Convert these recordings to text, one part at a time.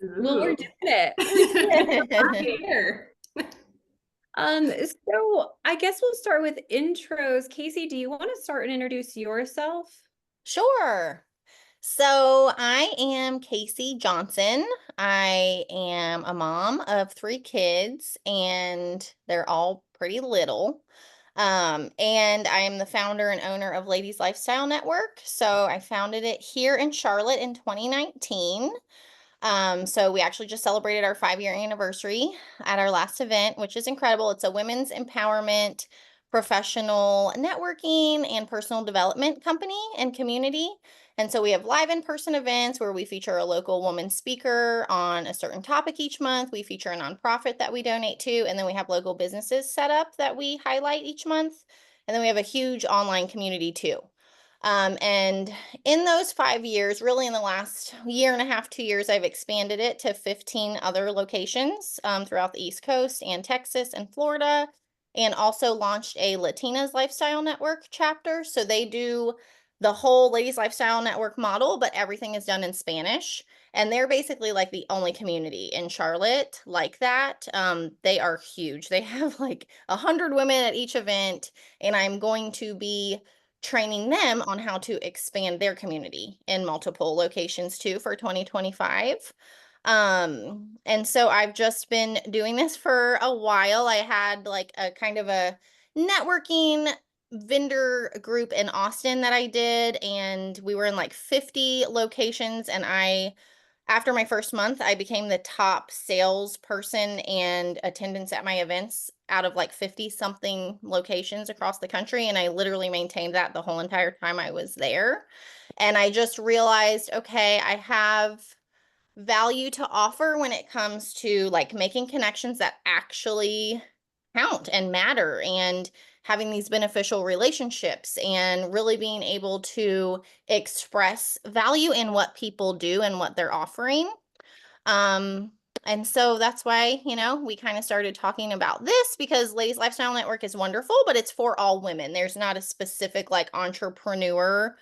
Well, we're Ooh. doing it. We're doing it. Here. So I guess we'll start with intros. Casey, do you want to start and introduce yourself? Sure. So I am Casey Johnson. I am a mom of three kids, and they're all pretty little. And I am the founder and owner of Ladies Lifestyle Network. So I founded it here in Charlotte in 2019. So we actually just celebrated our 5-year anniversary at our last event, which is incredible. It's a women's empowerment, professional networking, and personal development company and community. And so we have live in-person events where we feature a local woman speaker on a certain topic each month. We feature a nonprofit that we donate to, and then we have local businesses set up that we highlight each month. And then we have a huge online community too. And in those 5 years, really in the last year and a half, 2 years, I've expanded it to 15 other locations throughout the East Coast and Texas and Florida, and also launched a Latinas Lifestyle Network chapter. So they do the whole Ladies Lifestyle Network model, but everything is done in Spanish. And they're basically like the only community in Charlotte like that. They are huge. They have like 100 women at each event, and I'm going to be training them on how to expand their community in multiple locations too for 2025. And so I've just been doing this for a while. I had like a kind of a networking vendor group in Austin that I did, and we were in like 50 locations, and after my first month, I became the top salesperson and attendance at my events out of like 50 something locations across the country. And I literally maintained that the whole entire time I was there. And I just realized, okay, I have value to offer when it comes to like making connections that actually count and matter, and having these beneficial relationships, and really being able to express value in what people do and what they're offering. Um, and so that's why, we kind of started talking about this, because Ladies Lifestyle Network is wonderful, but it's for all women. There's not a specific like entrepreneur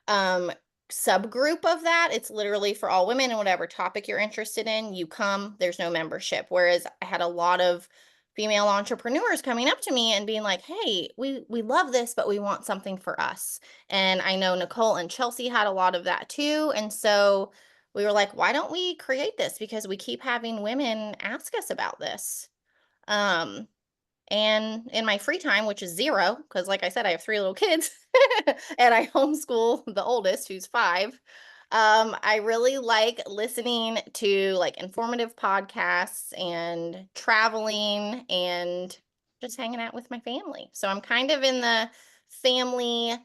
um subgroup of that. It's literally for all women, and whatever topic you're interested in, you come. There's no membership. Whereas I had a lot of female entrepreneurs coming up to me and being like, hey, we love this, but we want something for us. And I know Nicole and Chelsea had a lot of that too. And so we were like, why don't we create this, because we keep having women ask us about this. um and in my free time, which is zero, because like I said, I have three little kids and I homeschool the oldest, who's 5. I really like listening to like informative podcasts and traveling and just hanging out with my family. So I'm kind of in the family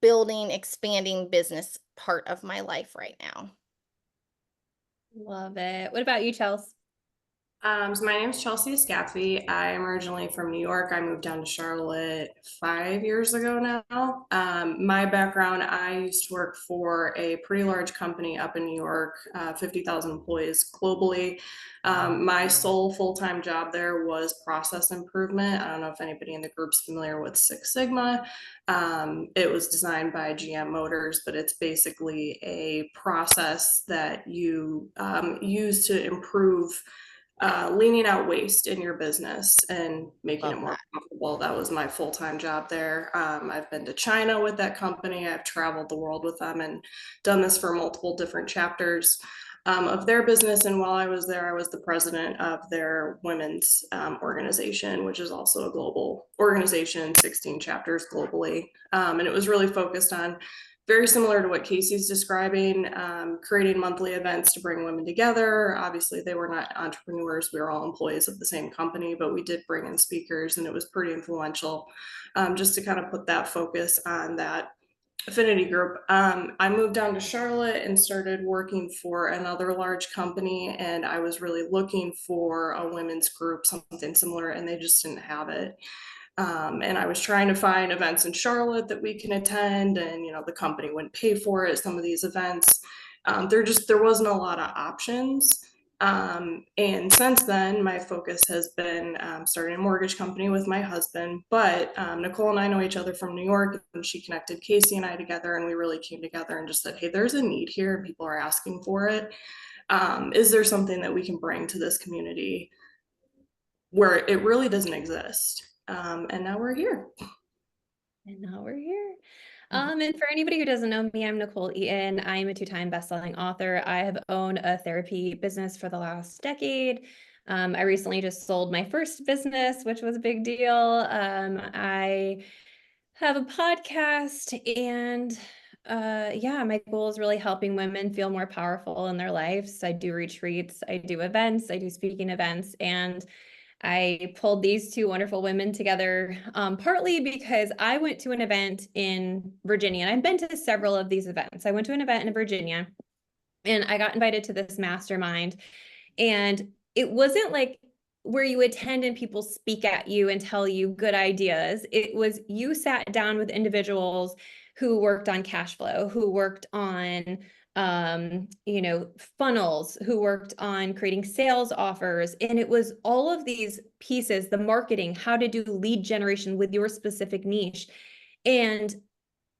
building, expanding business part of my life right now. Love it. What about you, Chels? So my name is Chelsea Scaffi. I am originally from New York. I moved down to Charlotte 5 years ago now. My background, I used to work for a pretty large company up in New York, 50,000 employees globally. My sole full-time job there was process improvement. I don't know if anybody in the group's familiar with Six Sigma. It was designed by GM Motors, but it's basically a process that you use to improve leaning out waste in your business and making it Love more that. profitable. That was my full-time job there. I've been to China with that company. I've traveled the world with them and done this for multiple different chapters of their business. And while I was there, I was the president of their women's organization, which is also a global organization, 16 chapters globally. And it was really focused on very similar to what Casey's describing, creating monthly events to bring women together. Obviously, they were not entrepreneurs. We were all employees of the same company, but we did bring in speakers, and it was pretty influential just to kind of put that focus on that affinity group. I moved down to Charlotte and started working for another large company, and I was really looking for a women's group, something similar, and they just didn't have it. And I was trying to find events in Charlotte that we can attend, and the company wouldn't pay for it. Some of these events, there wasn't a lot of options. And since then, my focus has been starting a mortgage company with my husband. But Nicole and I know each other from New York, and she connected Casey and I together, and we really came together and just said, hey, there's a need here, and people are asking for it. Is there something that we can bring to this community where it really doesn't exist? And now we're here. And now we're here. And for anybody who doesn't know me, I'm Nicole Eaton. I'm a two-time best-selling author. I have owned a therapy business for the last decade. I recently just sold my first business, which was a big deal. I have a podcast, and yeah, my goal is really helping women feel more powerful in their lives. I do retreats, I do events, I do speaking events, and I pulled these two wonderful women together, partly because I went to an event in Virginia, and I've been to several of these events. I went to an event in Virginia, and I got invited to this mastermind, and it wasn't like where you attend and people speak at you and tell you good ideas. It was you sat down with individuals who worked on cash flow, who worked on funnels, who worked on creating sales offers. And it was all of these pieces, the marketing, how to do lead generation with your specific niche. And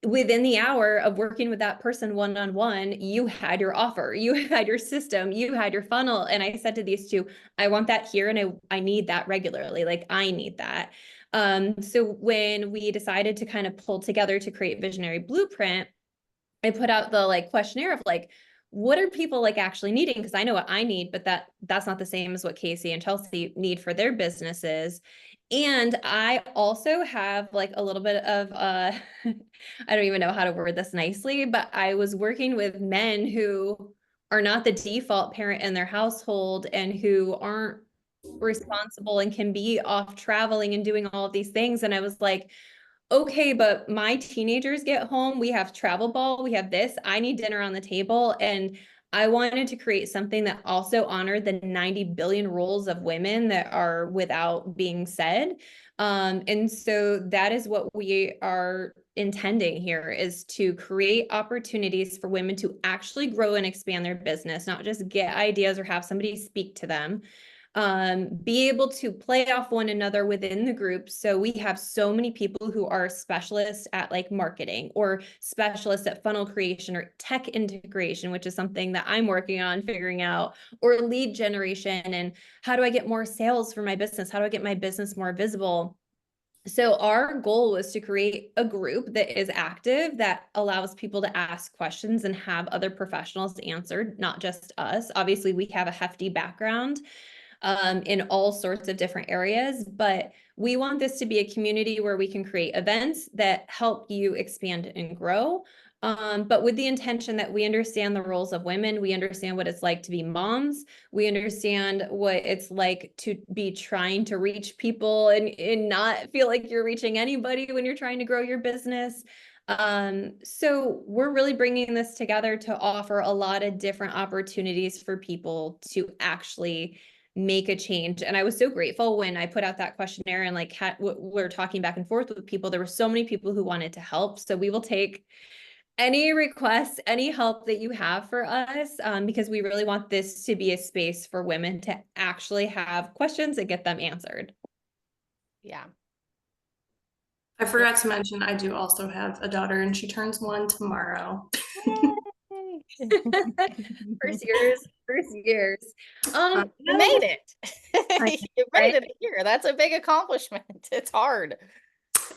within the hour of working with that person one-on-one, you had your offer, you had your system, you had your funnel. And I said to these two, I want that here, and I need that regularly. Like, I need that. So when we decided to kind of pull together to create Visionary Blueprint, I put out the questionnaire of what are people actually needing? Because I know what I need, but that's not the same as what Casey and Chelsea need for their businesses. And I also have a little bit of I don't even know how to word this nicely, but I was working with men who are not the default parent in their household and who aren't responsible and can be off traveling and doing all of these things. And I was like, okay, but my teenagers get home, we have travel ball, we have this, I need dinner on the table. And I wanted to create something that also honored the 90 billion roles of women that are without being said. And so that is what we are intending here, is to create opportunities for women to actually grow and expand their business, not just get ideas or have somebody speak to them. Be able to play off one another within the group. So we have so many people who are specialists at marketing, or specialists at funnel creation or tech integration, which is something that I'm working on figuring out, or lead generation, and how do I get more sales for my business? How do I get my business more visible? So our goal was to create a group that is active, that allows people to ask questions and have other professionals answered, not just us. Obviously, we have a hefty background in all sorts of different areas, but we want this to be a community where we can create events that help you expand and grow. But with the intention that we understand the roles of women, we understand what it's like to be moms, we understand what it's like to be trying to reach people and not feel like you're reaching anybody when you're trying to grow your business. So we're really bringing this together to offer a lot of different opportunities for people to actually make a change. And I was so grateful when I put out that questionnaire and we're talking back and forth with people. There were so many people who wanted to help. So we will take any requests, any help that you have for us, because we really want this to be a space for women to actually have questions and get them answered. Yeah. I forgot to mention, I do also have a daughter, and she turns 1 tomorrow. First years. You made it. You made right? it a year. That's a big accomplishment. It's hard.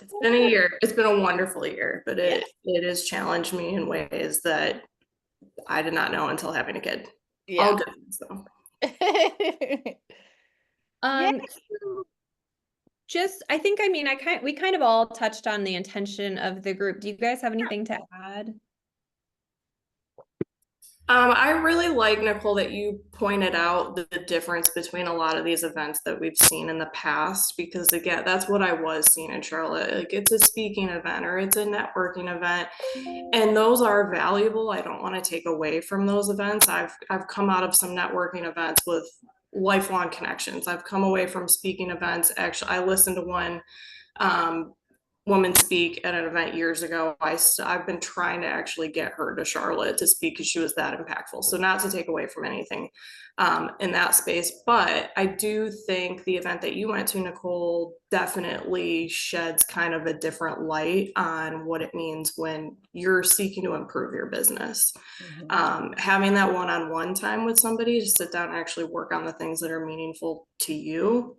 It's been a year. It's been a wonderful year, but it has challenged me in ways that I did not know until having a kid. Yeah. All good. So. So I think, we kind of all touched on the intention of the group. Do you guys have anything to add? I really like, Nicole, that you pointed out the difference between a lot of these events that we've seen in the past, because again, that's what I was seeing in Charlotte. It's a speaking event or it's a networking event, and those are valuable. I don't want to take away from those events. I've come out of some networking events with lifelong connections. I've come away from speaking events. Actually, I listened to one woman speak at an event years ago. I've been trying to actually get her to Charlotte to speak because she was that impactful. So not to take away from anything in that space, but I do think the event that you went to, Nicole, definitely sheds kind of a different light on what it means when you're seeking to improve your business. Having that one-on-one time with somebody to sit down and actually work on the things that are meaningful to you,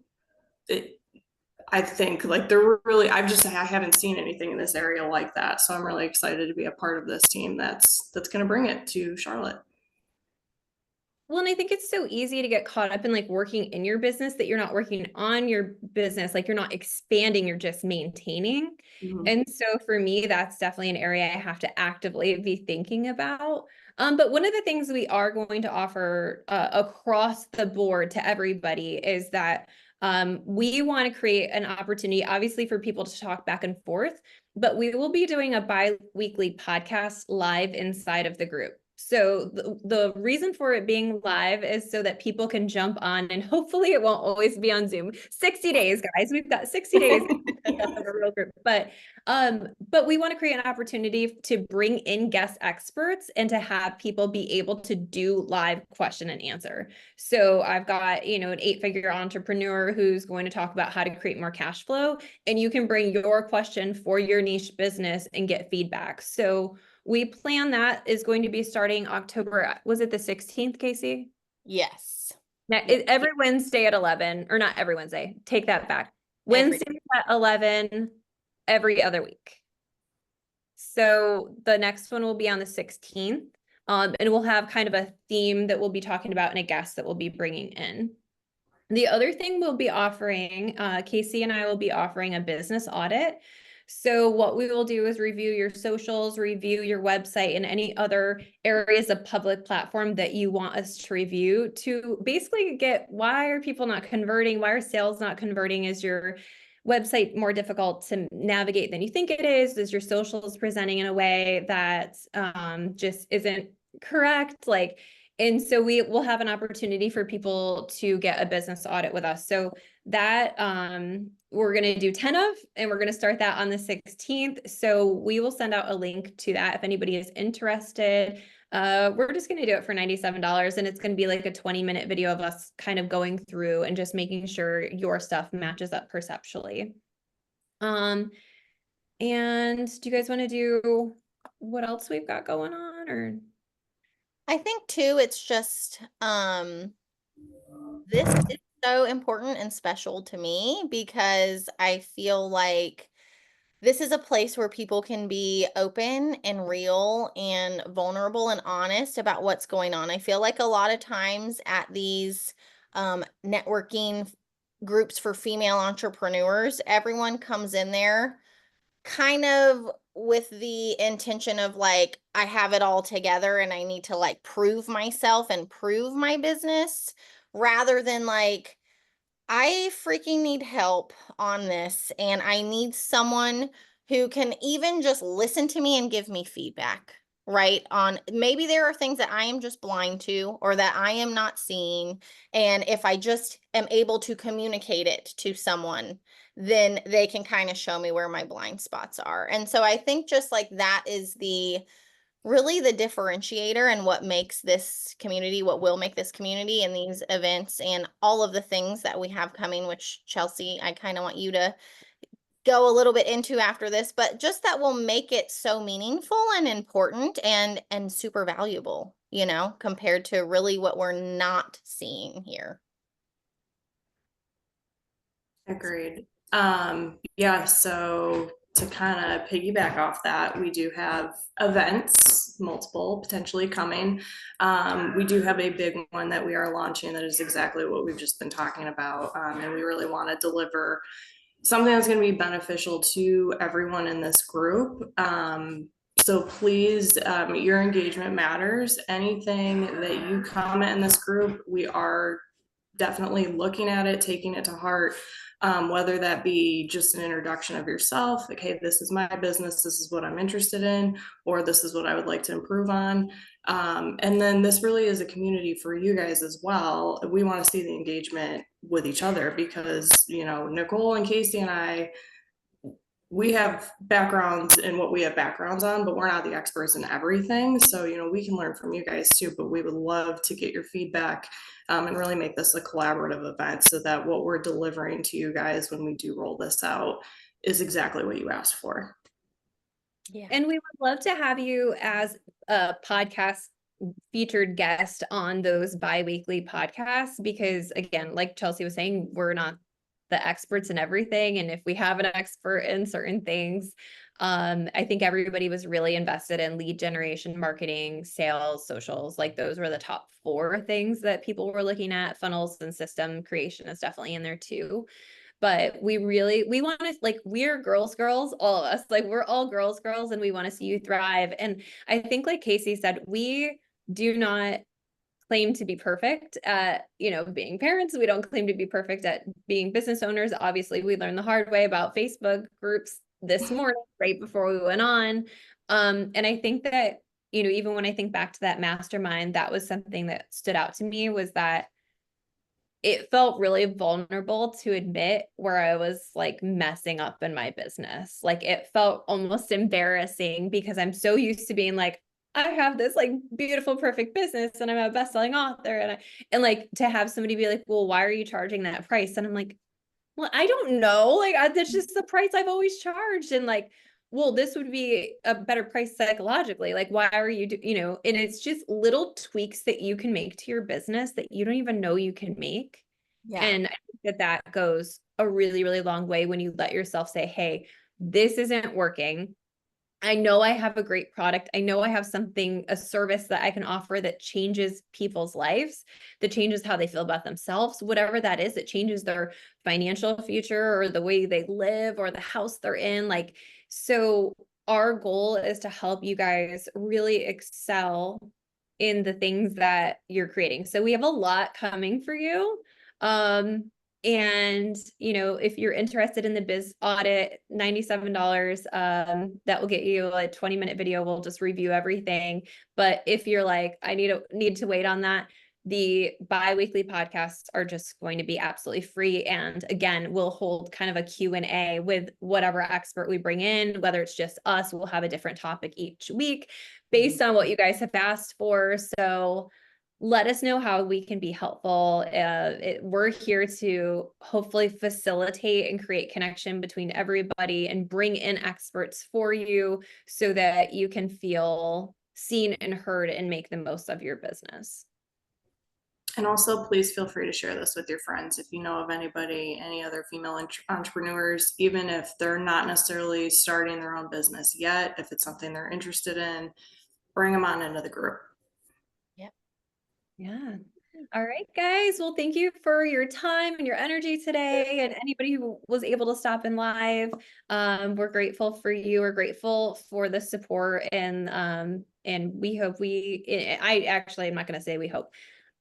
I think like I haven't seen anything in this area like that. So I'm really excited to be a part of this team that's going to bring it to Charlotte. Well, and I think it's so easy to get caught up in like working in your business that you're not working on your business, like you're not expanding, you're just maintaining. And so for me, that's definitely an area I have to actively be thinking about. But one of the things we are going to offer across the board to everybody is that we want to create an opportunity, obviously, for people to talk back and forth, but we will be doing a bi-weekly podcast live inside of the group. So the reason for it being live is so that people can jump on, and hopefully it won't always be on Zoom. 60 days, guys. We've got 60 days of a real group. But we want to create an opportunity to bring in guest experts and to have people be able to do live question and answer. So I've got, an 8-figure entrepreneur who's going to talk about how to create more cash flow, and you can bring your question for your niche business and get feedback. So we plan that is going to be starting October. Was it the 16th, Casey? Yes. Every Wednesday at 11, or not every Wednesday. Take that back. Wednesday at 11, every other week. So the next one will be on the 16th. And we'll have kind of a theme that we'll be talking about and a guest that we'll be bringing in. The other thing we'll be offering, Casey and I will be offering a business audit. So what we will do is review your socials, review your website, and any other areas of public platform that you want us to review to basically get, why are people not converting? Why are sales not converting? Is your website more difficult to navigate than you think it is? Is your socials presenting in a way that just isn't correct? And so we will have an opportunity for people to get a business audit with us. So that we're going to do 10 of, and we're going to start that on the 16th. So we will send out a link to that if anybody is interested. We're just going to do it for $97, and it's going to be like a 20-minute video of us kind of going through and just making sure your stuff matches up perceptually. And do you guys want to do what else we've got going on, or? I think too, it's just this is so important and special to me because I feel like this is a place where people can be open and real and vulnerable and honest about what's going on. I feel like a lot of times at these networking groups for female entrepreneurs, everyone comes in there kind of with the intention of like, I have it all together and I need to like prove myself and prove my business rather than like, I freaking need help on this and I need someone who can even just listen to me and give me feedback, right? On maybe there are things that I am just blind to or that I am not seeing. And if I just am able to communicate it to someone, then they can kind of show me where my blind spots are. And so I think just like that is really the differentiator and what makes this community, what will make this community and these events and all of the things that we have coming, which Chelsea, I kind of want you to go a little bit into after this, but just that will make it so meaningful and important and super valuable, compared to really what we're not seeing here. Agreed. Yeah, so to kind of piggyback off that, we do have events, multiple potentially coming. We do have a big one that we are launching that is exactly what we've just been talking about. And we really want to deliver something that's going to be beneficial to everyone in this group. So please, your engagement matters. Anything that you comment in this group, we are definitely looking at it, taking it to heart. Whether that be just an introduction of yourself, like, hey, this is my business, this is what I'm interested in, or this is what I would like to improve on. And then this really is a community for you guys as well. We want to see the engagement with each other because, Nicole and Casey and I, we have backgrounds in what we have backgrounds on, but we're not the experts in everything. So, you know, we can learn from you guys too, but we would love to get your feedback and really make this a collaborative event so that what we're delivering to you guys when we do roll this out is exactly what you asked for. Yeah. And we would love to have you as a podcast featured guest on those bi-weekly podcasts, because again, like Chelsea was saying, we're not the experts in everything. And if we have an expert in certain things, I think everybody was really invested in lead generation, marketing, sales, socials. Like those were the top 4 things that people were looking at. Funnels and system creation is definitely in there too. But we want to, like, we're girls, all of us, like we're all girls, and we want to see you thrive. And I think, like Casey said, we do not claim to be perfect at, you know, being parents. We don't claim to be perfect at being business owners. Obviously, we learned the hard way about Facebook groups this morning, right before we went on. And I think that, you know, even when I think back to that mastermind, that was something that stood out to me, was that it felt really vulnerable to admit where I was like messing up in my business. Like it felt almost embarrassing because I'm so used to being like, I have this like beautiful, perfect business and I'm a best-selling author. And like to have somebody be like, well, why are you charging that price? And I'm like, well, I don't know. Like that's just the price I've always charged. And like, well, this would be a better price psychologically. Like, why are you, you know, and it's just little tweaks that you can make to your business that you don't even know you can make. Yeah. And I think that that goes a really, really long way when you let yourself say, hey, this isn't working. I know I have a great product. I know I have something, a service that I can offer that changes people's lives, that changes how they feel about themselves, whatever that is, that changes their financial future or the way they live or the house they're in. Like, so our goal is to help you guys really excel in the things that you're creating. So we have a lot coming for you. And, you know, if you're interested in the biz audit, $97, that will get you a 20-minute video. We'll just review everything. But if you're like, I need to wait on that, the bi-weekly podcasts are just going to be absolutely free. And again, we'll hold kind of a Q&A with whatever expert we bring in, whether it's just us, we'll have a different topic each week based on what you guys have asked for. So let us know how we can be helpful. We're here to hopefully facilitate and create connection between everybody and bring in experts for you so that you can feel seen and heard and make the most of your business. And also, please feel free to share this with your friends. If you know of anybody, any other female entrepreneurs, even if they're not necessarily starting their own business yet, if it's something they're interested in, bring them on into the group. Yeah. All right, guys. Well, thank you for your time and your energy today. And anybody who was able to stop in live, we're grateful for you. We're grateful for the support. And we hope I'm not going to say we hope.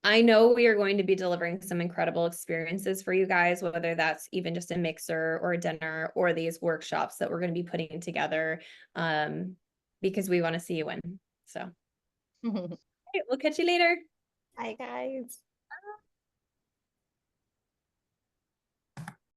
I know we are going to be delivering some incredible experiences for you guys, whether that's even just a mixer or a dinner or these workshops that we're going to be putting together, because we want to see you win. So, okay, we'll catch you later. Bye, guys.